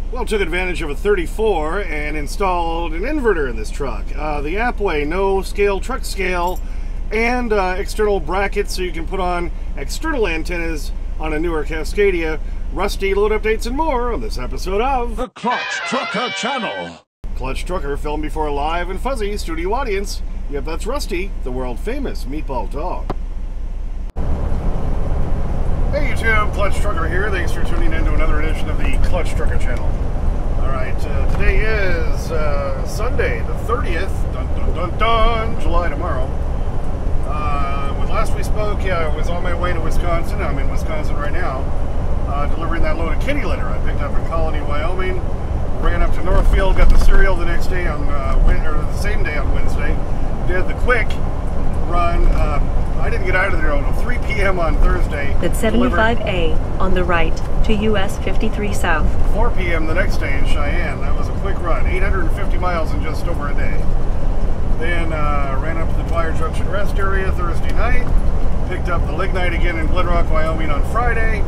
Well, took advantage of a 34 and installed an inverter in this truck. The appWeigh no scale truck scale and external brackets so you can put on external antennas on a newer Cascadia. Rusty, load updates and more on this episode of the Clutch Trucker Channel. Clutch Trucker, filmed before a live and fuzzy studio audience. Yep, that's Rusty, the world famous meatball dog. Hey YouTube, Clutch Trucker here. Thanks for tuning in to another edition of the Clutch Trucker Channel. Alright, today is Sunday, the 30th, July tomorrow. When last we spoke, I was on my way to Wisconsin. I'm in Wisconsin right now, delivering that load of kitty litter I picked up in Colony, Wyoming. Ran up to Northfield, got the cereal the next day or the same day on Wednesday. Did the quick run. I didn't get out of there until 3 p.m. on Thursday. That's 75A on the right to US 53 South. 4 p.m. the next day in Cheyenne. That was a quick run. 850 miles in just over a day. Then ran up to the Dwyer Junction rest area Thursday night. Picked up the lignite again in Glen Rock, Wyoming on Friday.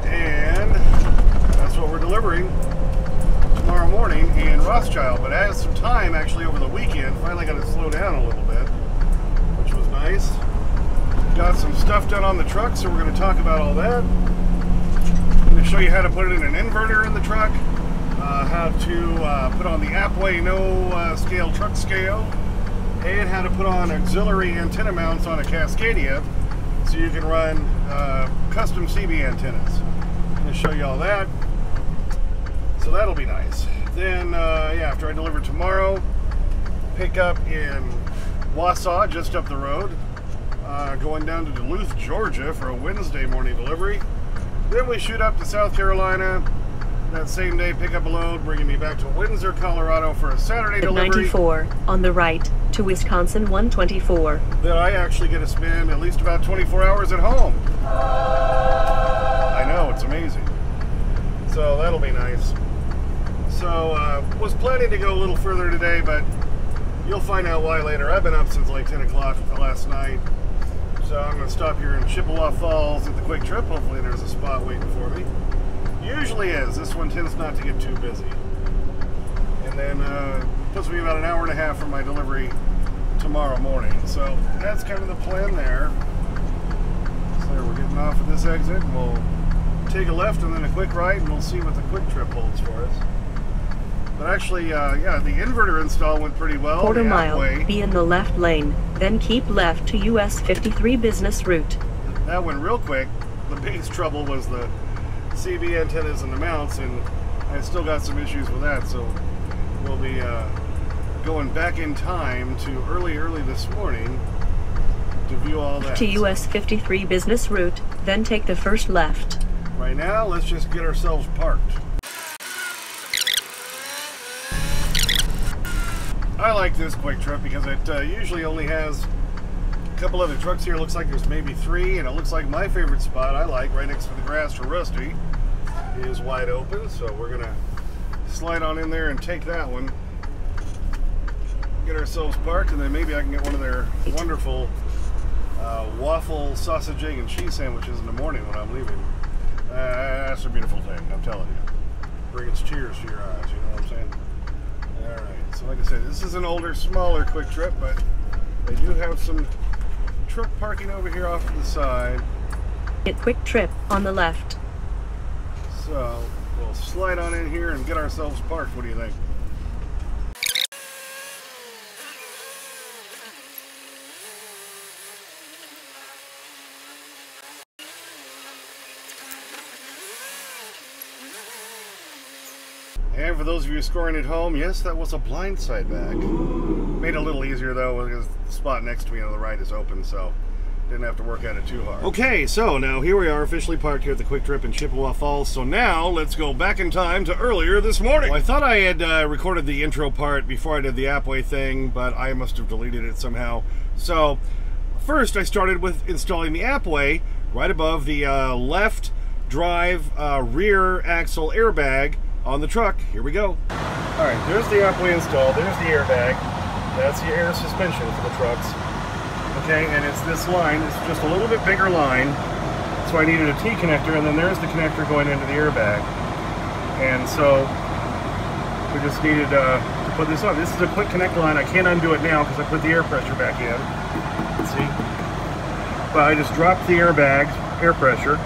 And that's what we're delivering tomorrow morning in Rothschild. But I had some time actually over the weekend. Finally got to slow down a little bit, which was nice. Got some stuff done on the truck, so we're going to talk about all that. I'm going to show you how to put it in an inverter in the truck, how to put on the appWeigh no scale truck scale, and how to put on auxiliary antenna mounts on a Cascadia so you can run custom CB antennas. I'm going to show you all that. So that'll be nice. Then, yeah, after I deliver tomorrow, pick up in Wausau, just up the road, going down to Duluth, Georgia for a Wednesday morning delivery. Then we shoot up to South Carolina. That same day, pick up a load, bringing me back to Windsor, Colorado for a Saturday delivery. 94 on the right to Wisconsin 124. Then I actually get to spend at least about 24 hours at home. I know, it's amazing. So that'll be nice. So, was planning to go a little further today, but you'll find out why later. I've been up since like 10 o'clock last night. So I'm going to stop here in Chippewa Falls at the Quick Trip. Hopefully there's a spot waiting for me. Usually is. This one tends not to get too busy. And then puts me about an hour and a half for my delivery tomorrow morning. So that's kind of the plan there. So we're getting off at this exit. And we'll take a left and then a quick right, and we'll see what the Quick Trip holds for us. But actually, yeah, the inverter install went pretty well. Quarter mile, be in the left lane, then keep left to US 53 business route. That went real quick. The biggest trouble was the CB antennas and the mounts, and I still got some issues with that, so we'll be going back in time to early this morning to view all that. To US 53 business route, then take the first left. Right now, let's just get ourselves parked. I like this Quick Trip because it usually only has a couple other trucks here. It looks like there's maybe 3, and it looks like my favorite spot I like, right next to the grass for Rusty, is wide open. So we're going to slide on in there and take that one. Get ourselves parked, and then maybe I can get one of their wonderful waffle sausage, egg, and cheese sandwiches in the morning when I'm leaving. That's a beautiful thing, I'm telling you. Brings tears to your eyes, you know what I'm saying? Alright, so like I said, this is an older, smaller Quick Trip, but they do have some truck parking over here off to the side. Get Quick Trip on the left. So, we'll slide on in here and get ourselves parked. What do you think? And for those of you scoring at home, yes, that was a blind side bag. Made it a little easier though, because the spot next to me on the right is open, so didn't have to work at it too hard. Okay, so now here we are officially parked here at the Quick Trip in Chippewa Falls. So now let's go back in time to earlier this morning. Well, I thought I had recorded the intro part before I did the appWeigh thing, but I must have deleted it somehow. So first I started with installing the appWeigh right above the left drive rear axle airbag on the truck. Here we go. All right, there's the appWeigh installed. There's the airbag. That's the air suspension for the trucks. Okay, and it's this line. It's just a little bit bigger line. So I needed a T connector, and then there's the connector going into the airbag. And so we just needed to put this on. This is a quick connect line. I can't undo it now because I put the air pressure back in. Let's see. But I just dropped the airbag, air pressure,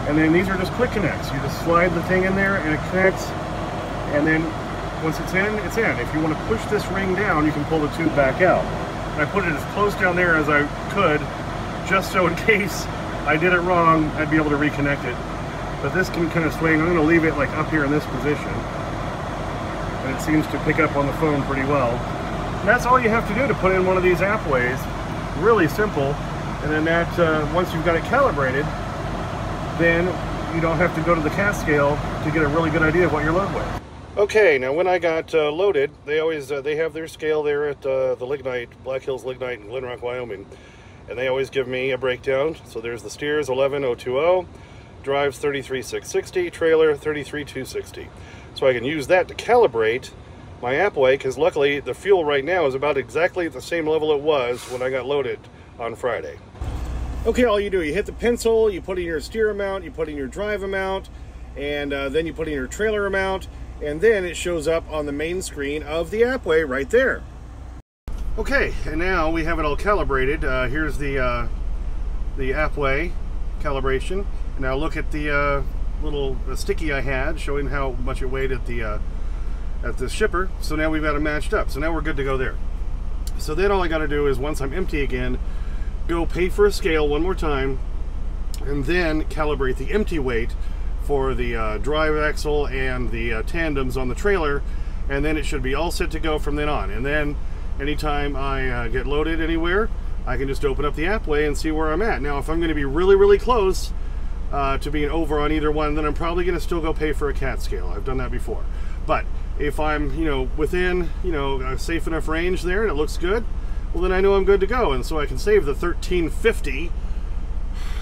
and then these are just quick connects. You just slide the thing in there and it connects, and then once it's in, it's in. If you want to push this ring down, you can pull the tube back out. And I put it as close down there as I could, just so in case I did it wrong, I'd be able to reconnect it. But this can kind of swing. I'm going to leave it like up here in this position. And it seems to pick up on the phone pretty well. And that's all you have to do to put in one of these appWeighs. Really simple. And then that, once you've got it calibrated, then you don't have to go to the cat scale to get a really good idea of what your load weighs. Okay, now when I got loaded, they always they have their scale there at the Lignite, Black Hills Lignite in Glen Rock, Wyoming. And they always give me a breakdown. So there's the steers 11020, drives 33660, trailer 33260. So I can use that to calibrate my appWeigh, because luckily the fuel right now is about exactly at the same level it was when I got loaded on Friday. Okay, all you do, you hit the pencil, you put in your steer amount, you put in your drive amount, and then you put in your trailer amount, and then it shows up on the main screen of the appWeigh right there. Okay, and now we have it all calibrated. Here's the appWeigh calibration. And now look at the little sticky I had showing how much it weighed at the shipper. So now we've got it matched up. So now we're good to go there. So then all I got to do is, once I'm empty again, go pay for a scale one more time, and then calibrate the empty weight for the drive axle and the tandems on the trailer, and then it should be all set to go from then on. And then anytime I get loaded anywhere, I can just open up the appWeigh and see where I'm at. Now, if I'm going to be really, really close to being over on either one, then I'm probably going to still go pay for a cat scale. I've done that before. But if I'm, within, a safe enough range there and it looks good, well, then I know I'm good to go. And so I can save the $13.50,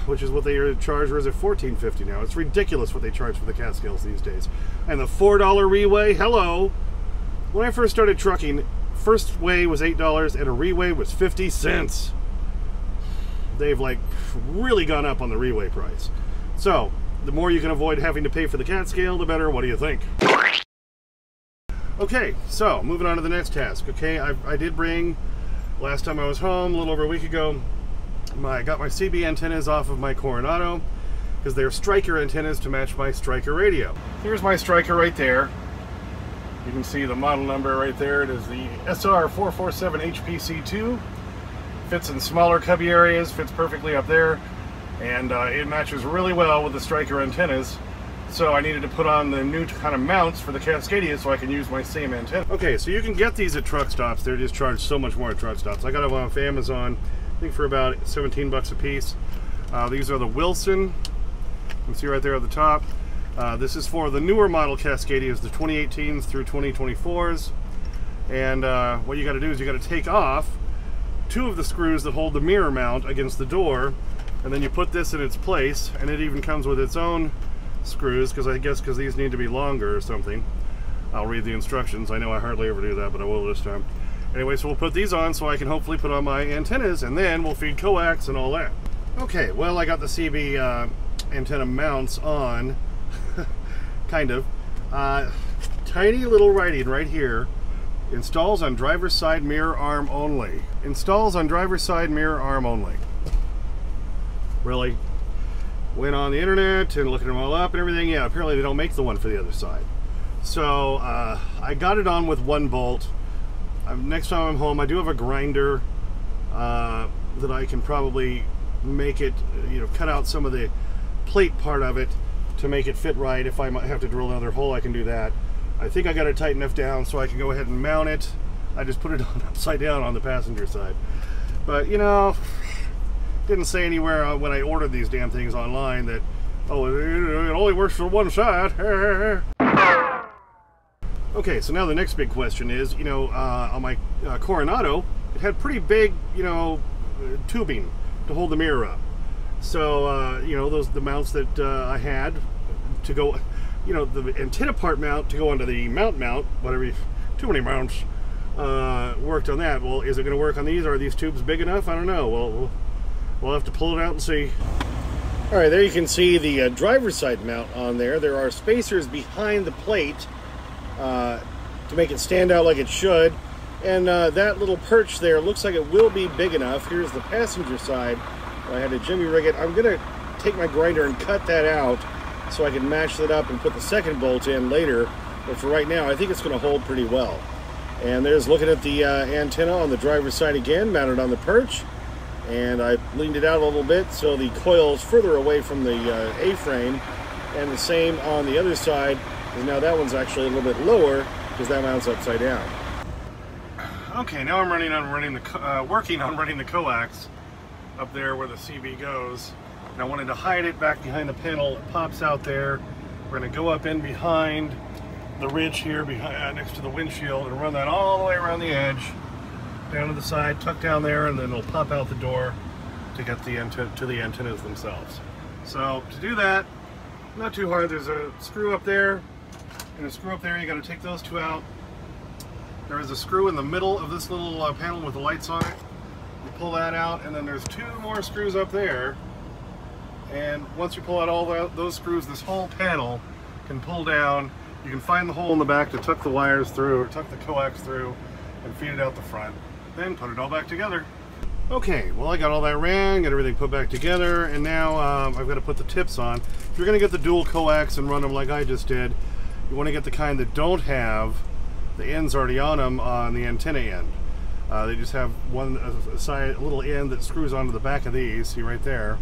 which is what they charge, or is it $14.50 now? It's ridiculous what they charge for the cat scales these days. And the $4 reweigh, hello. When I first started trucking, first weigh was $8 and a reweigh was 50 cents. They've like really gone up on the reweigh price. So the more you can avoid having to pay for the cat scale, the better. What do you think? Okay, so moving on to the next task. Okay, I did bring, last time I was home, a little over a week ago, I got my CB antennas off of my Coronado, because they're Striker antennas to match my Striker radio. Here's my Striker right there. You can see the model number right there. It is the SR447 HPC2. Fits in smaller cubby areas, fits perfectly up there, and it matches really well with the Striker antennas. So I needed to put on the new kind of mounts for the Cascadia so I can use my same antenna. Okay, so you can get these at truck stops. They're just charged so much more at truck stops. I got them off Amazon, I think for about 17 bucks a piece. These are the Wilson. You can see right there at the top. This is for the newer model Cascadias, the 2018s through 2024s. And what you got to do is you got to take off two of the screws that hold the mirror mount against the door, and then you put this in its place, and it even comes with its own screws, because I guess because these need to be longer or something. I'll read the instructions. I know I hardly ever do that, but I will this time. Anyway, so we'll put these on so I can hopefully put on my antennas, and then we'll feed coax and all that. Okay, well, I got the CB antenna mounts on, kind of. Tiny little writing right here. Installs on driver's side mirror arm only. Installs on driver's side mirror arm only. Really? Went on the internet and looking them all up and everything. Yeah, apparently they don't make the one for the other side. So I got it on with one bolt. Next time I'm home, I do have a grinder that I can probably make it, cut out some of the plate part of it to make it fit right. If I might have to drill another hole, I can do that. I think I got it tight enough down so I can go ahead and mount it. I just put it on upside down on the passenger side. But, didn't say anywhere when I ordered these damn things online that, oh, it only works for one side. Okay, so now the next big question is, on my Coronado, it had pretty big, tubing to hold the mirror up. So, the mounts that I had to go, the antenna part mount to go onto the mount, whatever, too many mounts, worked on that. Well, is it going to work on these? Are these tubes big enough? I don't know. Well, we'll have to pull it out and see. All right, there you can see the driver's side mount on there. There are spacers behind the plate to make it stand out like it should. And that little perch there looks like it will be big enough. Here's the passenger side. I had to jimmy rig it. I'm going to take my grinder and cut that out so I can match that up and put the second bolt in later. But for right now, I think it's going to hold pretty well. And there's looking at the antenna on the driver's side again, mounted on the perch. And I leaned it out a little bit so the coil is further away from the A-frame. And the same on the other side, because now that one's actually a little bit lower because that mounts upside down. Okay, now I'm working on running the coax up there where the CB goes. And I wanted to hide it back behind the panel. It pops out there. We're going to go up in behind the ridge here, behind next to the windshield, and run that all the way around the edge, down to the side, tuck down there, and then it'll pop out the door to get the antennas themselves. So to do that, not too hard. There's a screw up there and a screw up there. You got to take those two out. There is a screw in the middle of this little panel with the lights on it. You pull that out, and then there's two more screws up there. And once you pull out all those screws, this whole panel can pull down. You can find the hole in the back to tuck the wires through, or tuck the coax through, and feed it out the front. Then put it all back together. Okay, well I got all that ran, got everything put back together, and now I've got to put the tips on. If you're going to get the dual coax and run them like I just did, you want to get the kind that don't have the ends already on them on the antenna end. They just have a little end that screws onto the back of these, see right there,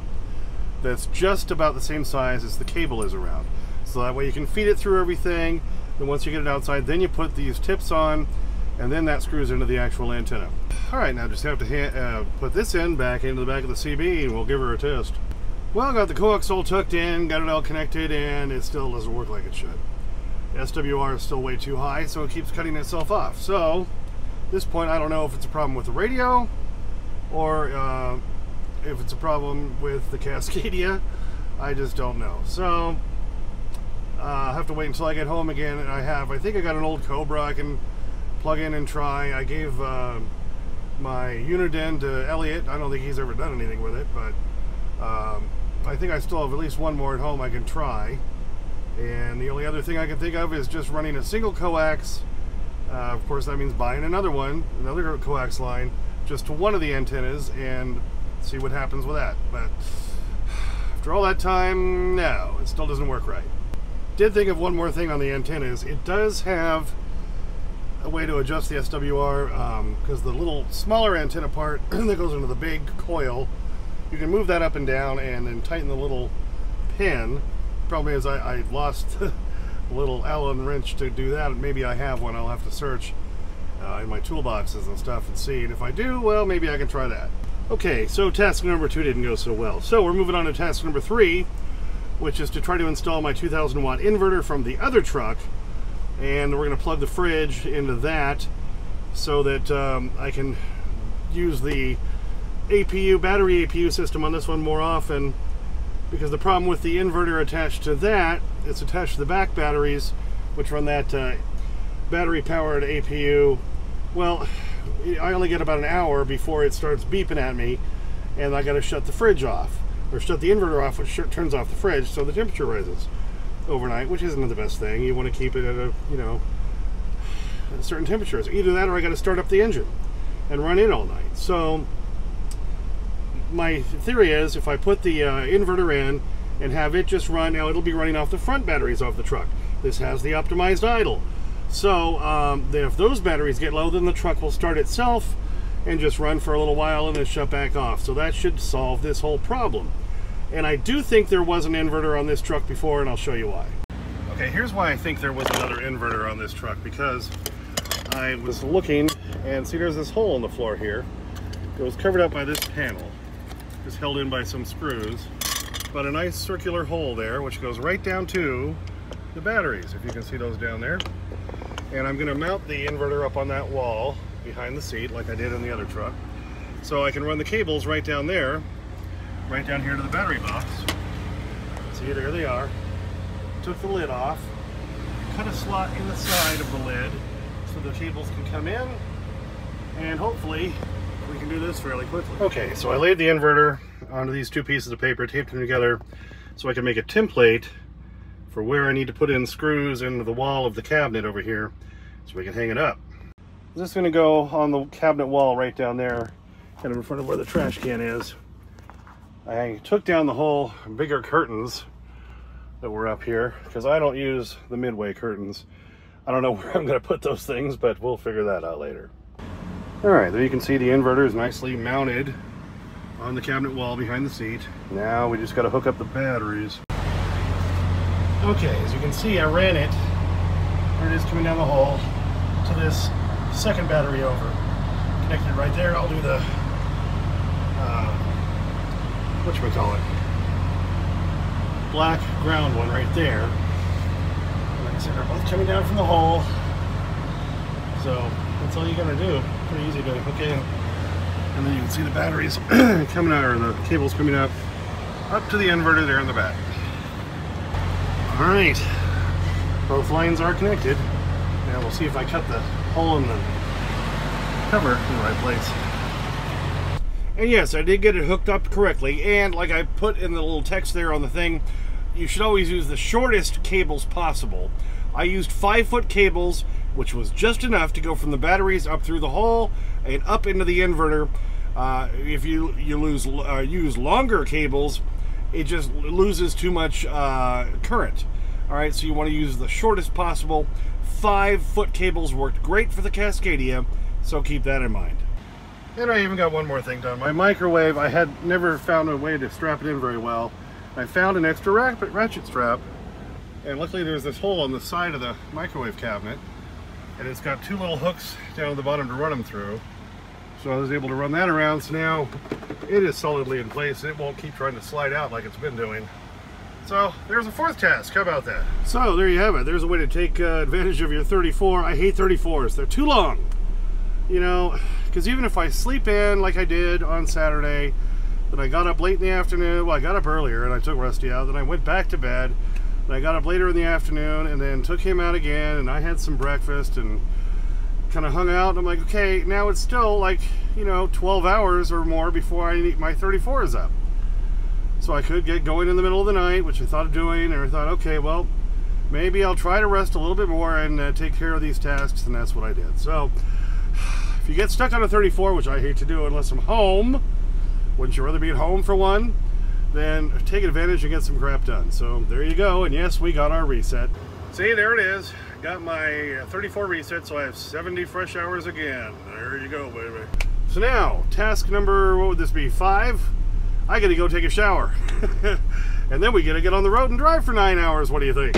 that's just about the same size as the cable is around. So that way you can feed it through everything, and once you get it outside, then you put these tips on, and then that screws into the actual antenna. All right, now just have to put this end back into the back of the CB, and we'll give her a test. Well, got the coax all tucked in, got it all connected, and it still doesn't work like it should. The SWR is still way too high, so it keeps cutting itself off. So, at this point, I don't know if it's a problem with the radio, or if it's a problem with the Cascadia. I just don't know. So, I'll have to wait until I get home again, and I think I got an old Cobra I can plug in and try. I gave my unit end to Elliot. I don't think he's ever done anything with it, but I think I still have at least one more at home I can try. And the only other thing I can think of is just running a single coax. Of course, that means buying another coax line, just to one of the antennas, and see what happens with that. But after all that time, no, it still doesn't work right. Did think of one more thing on the antennas. It does have a way to adjust the SWR, because the little smaller antenna part that goes into the big coil, you can move that up and down and then tighten the little pin. Problem is I lost the little Allen wrench to do that. Maybe I have one. I'll have to search in my toolboxes and stuff and see. And if I do, well, maybe I can try that. Okay, so task number 2 didn't go so well. So we're moving on to task number 3, which is to try to install my 2,000 watt inverter from the other truck. And we're going to plug the fridge into that so that I can use the battery APU system on this one more often, because the problem with the inverter attached to that, it's attached to the back batteries, which run that battery powered APU. Well, I only get about an hour before it starts beeping at me, and I got to shut the fridge off, or shut the inverter off, which turns off the fridge, so the temperature rises overnight, which isn't the best thing. You want to keep it at a, certain temperatures. Either that, or I got to start up the engine and run it all night. So my theory is, if I put the inverter in and have it just run, now it'll be running off the front batteries off the truck. This has the optimized idle. So then if those batteries get low, then the truck will start itself and just run for a little while and then shut back off. So that should solve this whole problem. And I do think there was an inverter on this truck before, and I'll show you why. Okay, here's why I think there was another inverter on this truck, because I was looking, and see, there's this hole in the floor here. It was covered up by this panel, just held in by some screws, but a nice circular hole there, which goes right down to the batteries, if you can see those down there. And I'm going to mount the inverter up on that wall behind the seat, like I did in the other truck, so I can run the cables right down there, right down here to the battery box. See, there they are. Took the lid off, cut a slot in the side of the lid so the cables can come in, and hopefully we can do this fairly quickly. Okay, so I laid the inverter onto these two pieces of paper, taped them together so I can make a template for where I need to put in screws into the wall of the cabinet over here so we can hang it up. I'm just going to go on the cabinet wall right down there, kind of in front of where the trash can is. I took down the whole bigger curtains that were up here because I don't use the midway curtains. I don't know where I'm going to put those things, but we'll figure that out later. Alright, there you can see the inverter is nicely mounted on the cabinet wall behind the seat. Now we just got to hook up the batteries. Okay, as you can see, I ran it. There it is coming down the hole to this second battery over. Connected right there. I'll do the whatchamacallit, black ground one right there. And like I said, they're both coming down from the hole. So that's all you gotta do. Pretty easy to hook in. And then you can see the batteries coming out, or the cables coming up to the inverter there in the back. Alright, both lines are connected. Now we'll see if I cut the hole in the cover in the right place. And yes, I did get it hooked up correctly, and like I put in the little text there on the thing, you should always use the shortest cables possible. I used 5-foot cables, which was just enough to go from the batteries up through the hole and up into the inverter. If you use longer cables, it just loses too much current. Alright, so you want to use the shortest possible. 5-foot cables worked great for the Cascadia, so keep that in mind. And I even got one more thing done. My microwave, I had never found a way to strap it in very well. I found an extra ratchet strap, and luckily there's this hole on the side of the microwave cabinet, and it's got two little hooks down at the bottom to run them through. So I was able to run that around, so now it is solidly in place. It won't keep trying to slide out like it's been doing. So there's a fourth task. How about that? So there you have it. There's a way to take advantage of your 34. I hate 34s. They're too long. You know, because even if I sleep in like I did on Saturday, then I got up late in the afternoon. Well, I got up earlier and I took Rusty out. Then I went back to bed. And I got up later in the afternoon and then took him out again. And I had some breakfast and kind of hung out. And I'm like, okay, now it's still like, you know, 12 hours or more before my 34 is up. So I could get going in the middle of the night, which I thought of doing. And I thought, okay, well, maybe I'll try to rest a little bit more and take care of these tasks. And that's what I did. So if you get stuck on a 34, which I hate to do unless I'm home, wouldn't you rather be at home for one? Then take advantage and get some crap done. So there you go. And yes, we got our reset. See, there it is. Got my 34 reset, so I have 70 fresh hours again. There you go, baby. So now, task number, what would this be, 5? I gotta go take a shower. And then we gotta get on the road and drive for 9 hours. What do you think?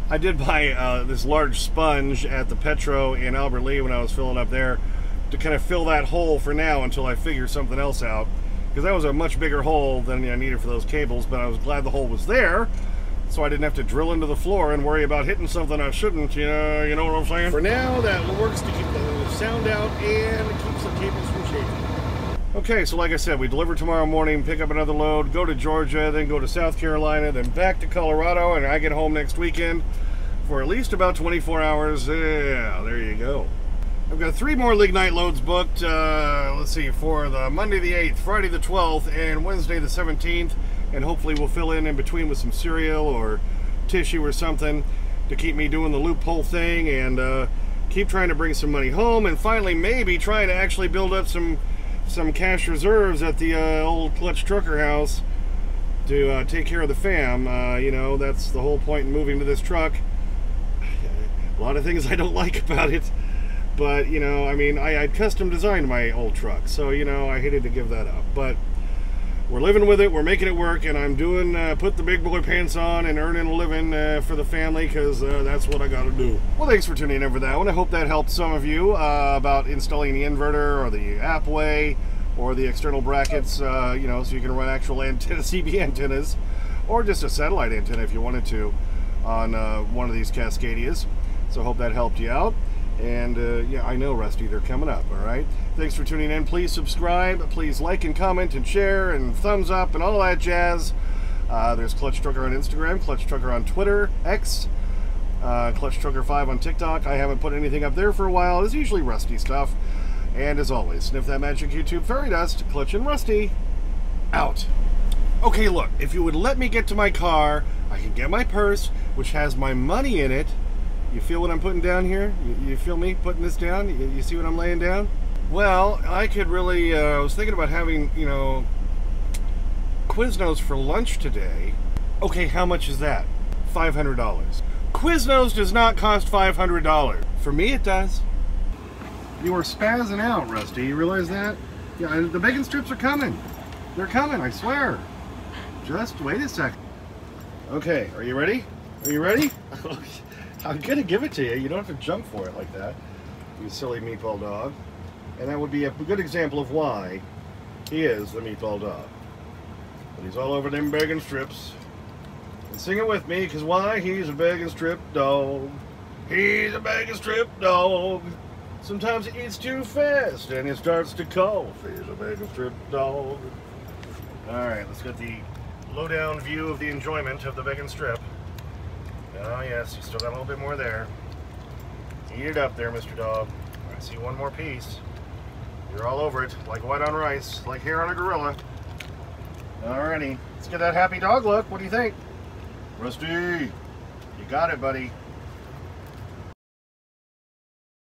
I did buy this large sponge at the Petro in Albert Lea when I was filling up there to kind of fill that hole for now until I figure something else out. Because that was a much bigger hole than I needed for those cables, but I was glad the hole was there, so I didn't have to drill into the floor and worry about hitting something I shouldn't, you know what I'm saying? For now, that works to keep the sound out and it keeps the cables from shaking. Okay, so like I said, we deliver tomorrow morning, pick up another load, go to Georgia, then go to South Carolina, then back to Colorado, and I get home next weekend for at least about 24 hours. Yeah, there you go. I've got 3 more lignite loads booked, let's see, for the Monday the 8th, Friday the 12th, and Wednesday the 17th, and hopefully we'll fill in between with some cereal or tissue or something to keep me doing the loophole thing and keep trying to bring some money home, and finally maybe trying to actually build up some cash reserves at the old Clutch Trucker house to take care of the fam. You know, that's the whole point in moving to this truck. A lot of things I don't like about it. But, you know, I mean, I custom designed my old truck, so, you know, I hated to give that up. But we're living with it, we're making it work, and I'm doing, put the big boy pants on and earning a living for the family, because that's what I got to do. Well, thanks for tuning in for that one. I hope that helped some of you about installing the inverter or the appWeigh or the external brackets, you know, so you can run actual antenna, CB antennas, or just a satellite antenna if you wanted to on one of these Cascadias. So I hope that helped you out. And yeah, I know, Rusty, they're coming up, all right? Thanks for tuning in. Please subscribe. Please like and comment and share and thumbs up and all that jazz. There's Clutch Trucker on Instagram, Clutch Trucker on Twitter, X, Clutch Trucker 5 on TikTok. I haven't put anything up there for a while. It's usually Rusty stuff. And as always, sniff that magic YouTube fairy dust, Clutch and Rusty. Out. Okay, look, if you would let me get to my car, I can get my purse, which has my money in it. You feel what I'm putting down here? You feel me putting this down? You see what I'm laying down? Well, I could really, I was thinking about having, you know, Quiznos for lunch today. Okay, how much is that? $500. Quiznos does not cost $500. For me, it does. You were spazzing out, Rusty. You realize that? Yeah, the bacon strips are coming. They're coming, I swear. Just wait a second. Okay, are you ready? Are you ready? I'm gonna give it to you. You don't have to jump for it like that, you silly meatball dog. And that would be a good example of why he is the meatball dog. But he's all over them bacon strips. And sing it with me, because why? He's a bacon strip dog. He's a bacon strip dog. Sometimes he eats too fast and he starts to cough. He's a bacon strip dog. Alright, let's get the low-down view of the enjoyment of the bacon strip. Oh yes, you still got a little bit more there. Eat it up there, Mr. Dog. I see one more piece. You're all over it, like white on rice, like hair on a gorilla. Alrighty, let's get that happy dog look. What do you think? Rusty, you got it, buddy.